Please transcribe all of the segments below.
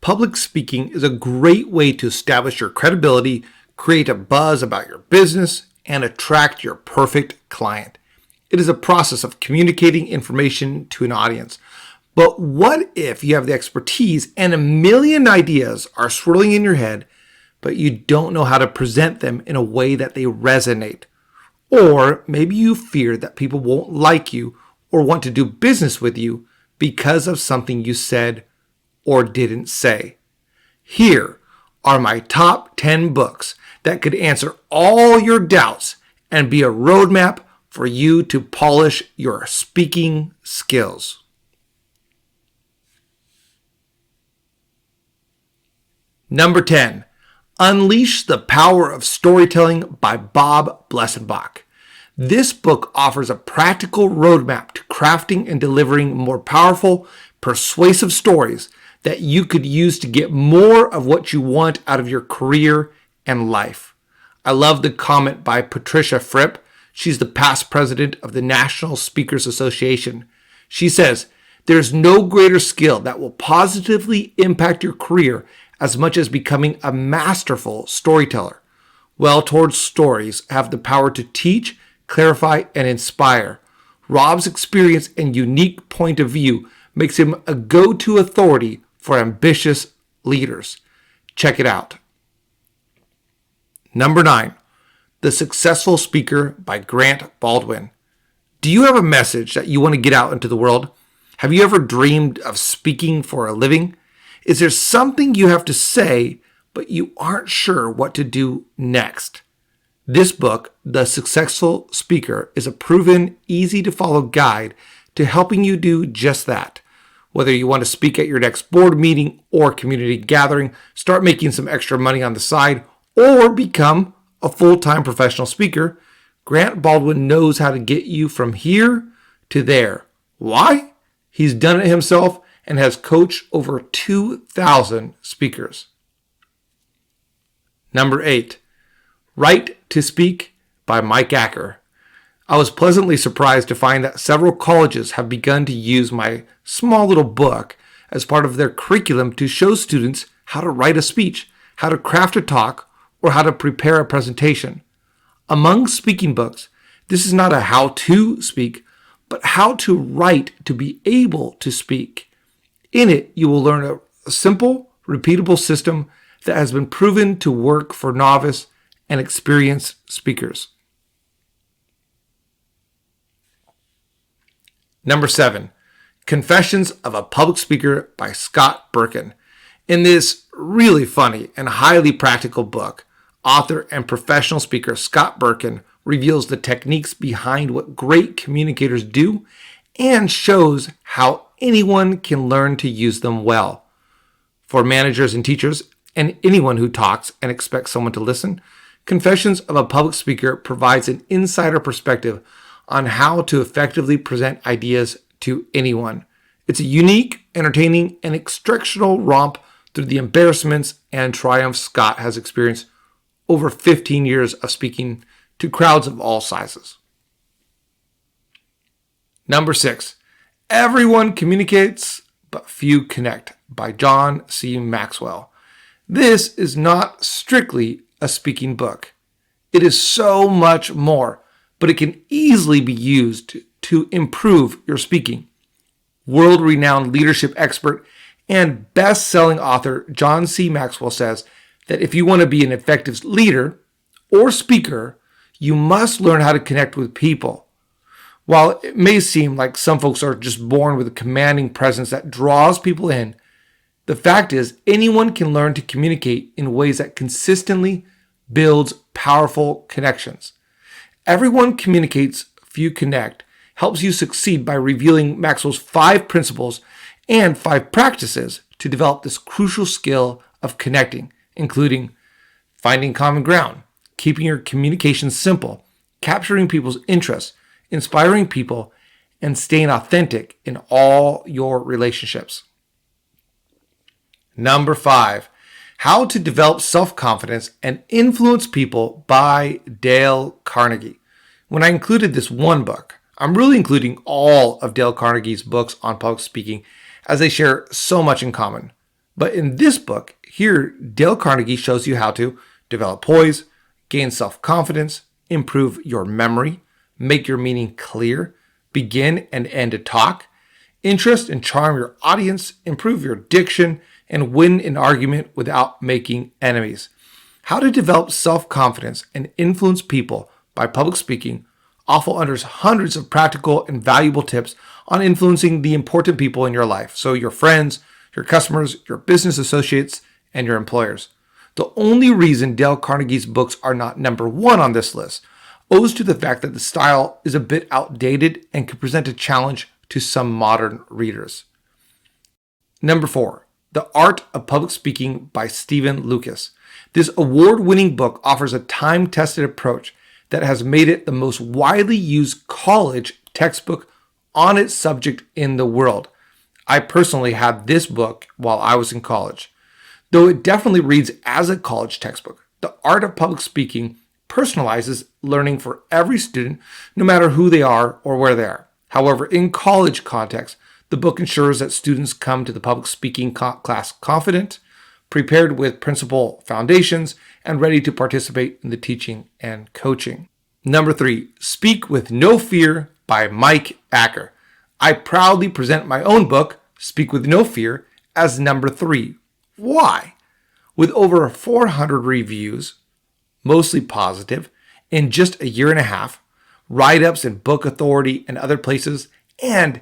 Public speaking is a great way to establish your credibility, create a buzz about your business, and attract your perfect client. It is a process of communicating information to an audience. But what if you have the expertise and a million ideas are swirling in your head, but you don't know how to present them in a way that they resonate? Or maybe you fear that people won't like you or want to do business with you because of something you said or didn't say. Here are my top 10 books that could answer all your doubts and be a roadmap for you to polish your speaking skills. Number 10, Unleash the Power of Storytelling by Bob Blesenbach. This book offers a practical roadmap to crafting and delivering more powerful, persuasive stories that you could use to get more of what you want out of your career and life. I love the comment by Patricia Fripp. She's the past president of the National Speakers Association. She says, "There's no greater skill that will positively impact your career as much as becoming a masterful storyteller. Well-told stories have the power to teach, clarify, and inspire. Rob's experience and unique point of view makes him a go-to authority for ambitious leaders." Check it out. Number 9, The Successful Speaker by Grant Baldwin. Do you have a message that you want to get out into the world? Have you ever dreamed of speaking for a living? Is there something you have to say, but you aren't sure what to do next? This book, The Successful Speaker, is a proven, easy-to-follow guide to helping you do just that. Whether you want to speak at your next board meeting or community gathering, start making some extra money on the side, or become a full-time professional speaker, Grant Baldwin knows how to get you from here to there. Why? He's done it himself and has coached over 2,000 speakers. Number 8, Right to Speak by Mike Acker. I was pleasantly surprised to find that several colleges have begun to use my small little book as part of their curriculum to show students how to write a speech, how to craft a talk, or how to prepare a presentation. Among speaking books, this is not a how-to speak, but how to write to be able to speak. In it, you will learn a simple, repeatable system that has been proven to work for novice and experienced speakers. Number 7, Confessions of a Public Speaker by Scott Birkin. In this really funny and highly practical book, author and professional speaker Scott Birkin reveals the techniques behind what great communicators do and shows how anyone can learn to use them well. For managers and teachers, and anyone who talks and expects someone to listen, Confessions of a Public Speaker provides an insider perspective on how to effectively present ideas to anyone. It's a unique, entertaining, and instructional romp through the embarrassments and triumphs Scott has experienced over 15 years of speaking to crowds of all sizes. Number 6, Everyone Communicates, but Few Connect by John C. Maxwell. This is not strictly a speaking book. It is so much more, but it can easily be used to improve your speaking. World-renowned leadership expert and best-selling author John C. Maxwell says that if you want to be an effective leader or speaker, you must learn how to connect with people. While it may seem like some folks are just born with a commanding presence that draws people in, the fact is anyone can learn to communicate in ways that consistently builds powerful connections. Everyone Communicates, Few Connect helps you succeed by revealing Maxwell's 5 principles and 5 practices to develop this crucial skill of connecting, including finding common ground, keeping your communication simple, capturing people's interests, inspiring people, and staying authentic in all your relationships. Number 5, How to Develop Self-Confidence and Influence People by Dale Carnegie. When I included this one book, I'm really including all of Dale Carnegie's books on public speaking as they share so much in common. But in this book, here, Dale Carnegie shows you how to develop poise, gain self-confidence, improve your memory, make your meaning clear, begin and end a talk, interest and charm your audience, improve your diction, and win an argument without making enemies. How to develop self-confidence and influence people by public speaking also offers hundreds of practical and valuable tips on influencing the important people in your life. So your friends, your customers, your business associates, and your employers. The only reason Dale Carnegie's books are not number one on this list owes to the fact that the style is a bit outdated and could present a challenge to some modern readers. Number 4, The Art of Public Speaking by Stephen Lucas. This award-winning book offers a time-tested approach that has made it the most widely used college textbook on its subject in the world. I personally had this book while I was in college. Though it definitely reads as a college textbook, The Art of Public Speaking personalizes learning for every student, no matter who they are or where they are. However, in college context, the book ensures that students come to the public speaking class confident, prepared with principal foundations, and ready to participate in the teaching and coaching. Number 3, Speak with No Fear by Mike Acker. I proudly present my own book, Speak with No Fear, as number 3. Why? With over 400 reviews, mostly positive, in just a year and a half, write-ups in Book Authority and other places, and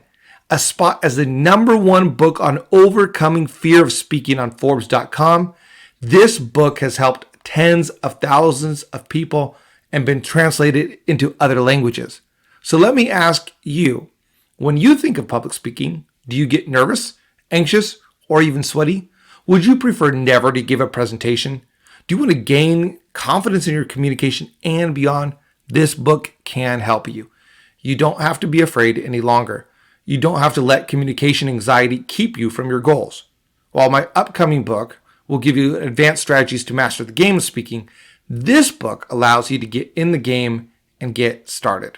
a spot as the number 1 book on overcoming fear of speaking on Forbes.com, this book has helped tens of thousands of people and been translated into other languages. So let me ask you, when you think of public speaking, do you get nervous, anxious, or even sweaty? Would you prefer never to give a presentation? Do you want to gain confidence in your communication and beyond? This book can help you. You don't have to be afraid any longer. You don't have to let communication anxiety keep you from your goals. While my upcoming book will give you advanced strategies to master the game of speaking, this book allows you to get in the game and get started.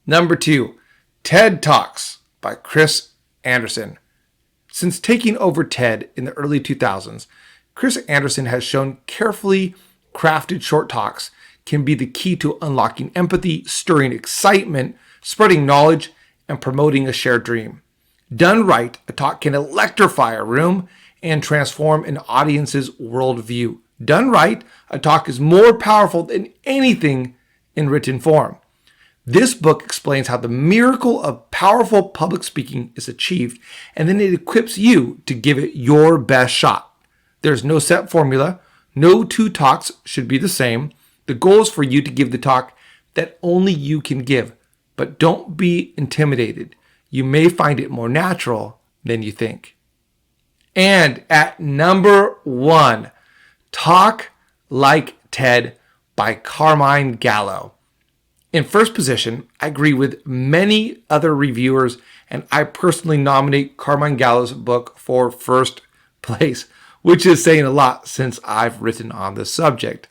Number 2, TED Talks by Chris Anderson. Since taking over TED in the early 2000s, Chris Anderson has shown carefully crafted short talks can be the key to unlocking empathy, stirring excitement, spreading knowledge, and promoting a shared dream. Done right, a talk can electrify a room and transform an audience's worldview. Done right, a talk is more powerful than anything in written form. This book explains how the miracle of powerful public speaking is achieved, and then it equips you to give it your best shot. There's no set formula. No 2 talks should be the same. The goal is for you to give the talk that only you can give, but don't be intimidated. You may find it more natural than you think. And at number 1, Talk Like TED by Carmine Gallo. In first position, I agree with many other reviewers, and I personally nominate Carmine Gallo's book for first place, which is saying a lot since I've written on this subject.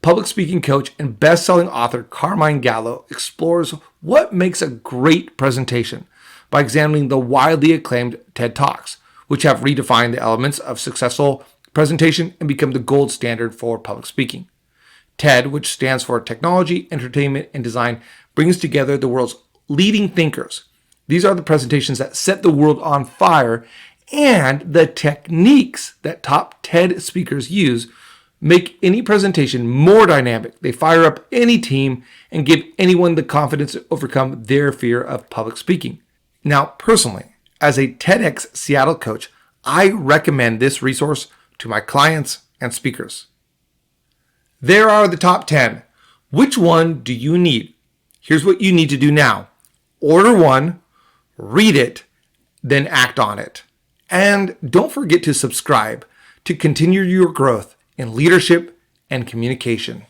Public speaking coach and best-selling author Carmine Gallo explores what makes a great presentation by examining the widely acclaimed TED Talks, which have redefined the elements of successful presentation and become the gold standard for public speaking. TED, which stands for Technology, Entertainment, and Design, brings together the world's leading thinkers. These are the presentations that set the world on fire, and the techniques that top TED speakers use make any presentation more dynamic. They fire up any team and give anyone the confidence to overcome their fear of public speaking. Now, personally, as a TEDx Seattle coach, I recommend this resource to my clients and speakers. There are the top 10. Which one do you need? Here's what you need to do now. Order one, read it, then act on it. And don't forget to subscribe to continue your growth in leadership and communication.